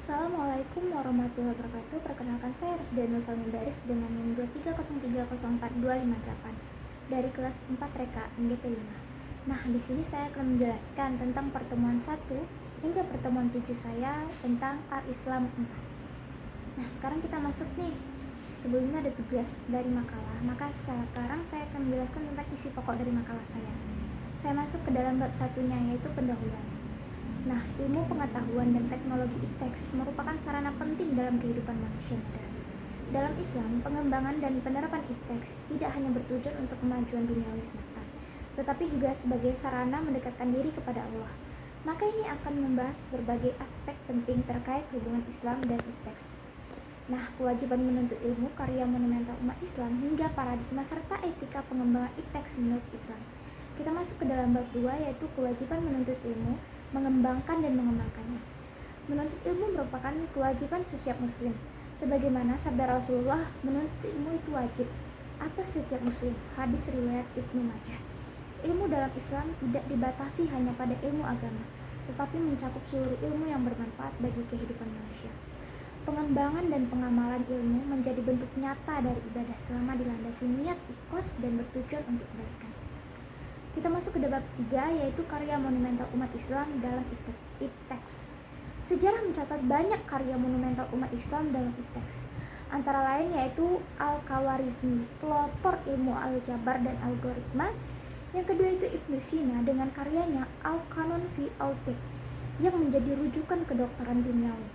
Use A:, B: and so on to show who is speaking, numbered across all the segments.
A: Assalamualaikum warahmatullahi wabarakatuh. Perkenalkan, saya Rusdianul Palmindaris dengan NIM 230304258 dari kelas 4 Reka MGT 5. Nah, di sini saya akan menjelaskan tentang pertemuan 1 hingga pertemuan 7 saya tentang Al-Islam 4. Nah, sekarang kita masuk nih. Sebelumnya ada tugas dari makalah, maka sekarang saya akan menjelaskan tentang isi pokok dari makalah saya. Saya masuk ke dalam bab satunya, yaitu pendahuluan. Nah, ilmu pengetahuan dan teknologi ipteks merupakan sarana penting dalam kehidupan manusia modern. Dalam Islam, pengembangan dan penerapan ipteks tidak hanya bertujuan untuk kemajuan duniawi semata, tetapi juga sebagai sarana mendekatkan diri kepada Allah. Maka ini akan membahas berbagai aspek penting terkait hubungan Islam dan ipteks. Nah, kewajiban menuntut ilmu, karya monumental umat Islam, hingga paradigma serta etika pengembangan ipteks menurut Islam. Kita masuk ke dalam bab 2, yaitu kewajiban menuntut ilmu, mengembangkan dan mengembangkannya. Menuntut ilmu merupakan kewajiban setiap muslim. Sebagaimana sabda Rasulullah, menuntut ilmu itu wajib atas setiap muslim. Hadis riwayat Ibnu Majah. Ilmu dalam Islam tidak dibatasi hanya pada ilmu agama, tetapi mencakup seluruh ilmu yang bermanfaat bagi kehidupan manusia. Pengembangan dan pengamalan ilmu menjadi bentuk nyata dari ibadah selama dilandasi niat, ikhlas, dan bertujuan untuk kebaikan. Kita masuk ke bab 3, yaitu karya monumental umat Islam dalam ipteks. Sejarah mencatat banyak karya monumental umat Islam dalam ipteks. Antara lain yaitu Al-Khawarizmi, pelopor ilmu aljabar dan algoritma. Yang kedua itu Ibnu Sina dengan karyanya Al-Qanun fi al-Tibb yang menjadi rujukan kedokteran duniawi.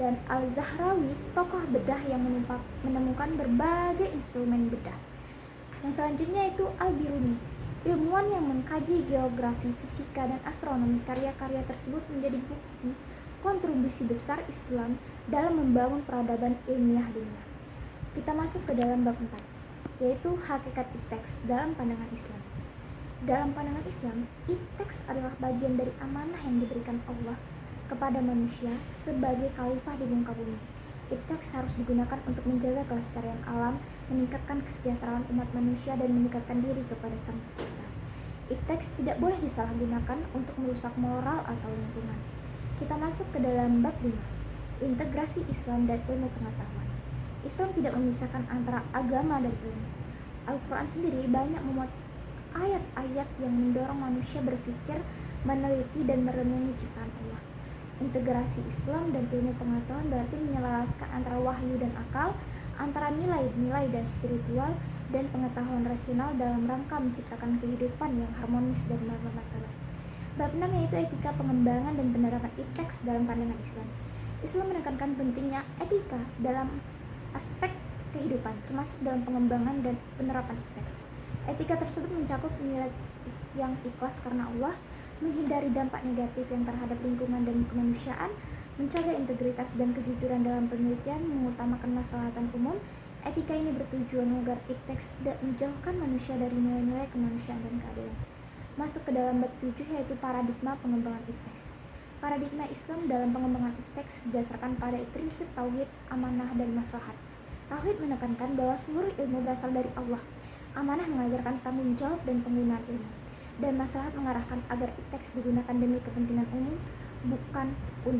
A: Dan Al-Zahrawi, tokoh bedah yang menemukan berbagai instrumen bedah. Yang selanjutnya itu Al-Biruni, ilmuwan yang mengkaji geografi, fisika, dan astronomi. Karya-karya tersebut menjadi bukti kontribusi besar Islam dalam membangun peradaban ilmiah dunia. Kita masuk ke dalam bab 4, yaitu hakikat ipteks dalam pandangan Islam. Dalam pandangan Islam, ipteks adalah bagian dari amanah yang diberikan Allah kepada manusia sebagai khalifah di muka bumi. Ipteks harus digunakan untuk menjaga kelestarian alam, meningkatkan kesejahteraan umat manusia, dan mendekatkan diri kepada Sang Pencipta. Ipteks tidak boleh disalahgunakan untuk merusak moral atau lingkungan. Kita masuk ke dalam bab 5, integrasi Islam dan ilmu pengetahuan. Islam tidak memisahkan antara agama dan ilmu. Al-Quran sendiri banyak memuat ayat-ayat yang mendorong manusia berpikir, meneliti, dan merenungi ciptaan Allah. Integrasi Islam dan ilmu pengetahuan berarti menyelaraskan antara wahyu dan akal, antara nilai-nilai dan spiritual, dan pengetahuan rasional dalam rangka menciptakan kehidupan yang harmonis dan bermartabat. Bab 6 yaitu etika pengembangan dan penerapan ipteks dalam pandangan Islam. Islam menekankan pentingnya etika dalam aspek kehidupan, termasuk dalam pengembangan dan penerapan ipteks. Etika tersebut mencakup nilai yang ikhlas karena Allah, menghindari dampak negatif yang terhadap lingkungan dan kemanusiaan, menjaga integritas dan kejujuran dalam penelitian, mengutamakan maslahatan umum. Etika ini bertujuan agar ipteks tidak menjauhkan manusia dari nilai-nilai kemanusiaan dan keadilan. Masuk ke dalam bab 7, yaitu paradigma pengembangan ipteks. Paradigma Islam dalam pengembangan ipteks didasarkan pada prinsip tauhid, amanah, dan maslahat. Tauhid menekankan bahwa seluruh ilmu berasal dari Allah. Amanah mengajarkan tanggung jawab dan penggunaan ilmu. Dan maslahat mengarahkan agar ipteks digunakan demi kepentingan umum, bukan untuk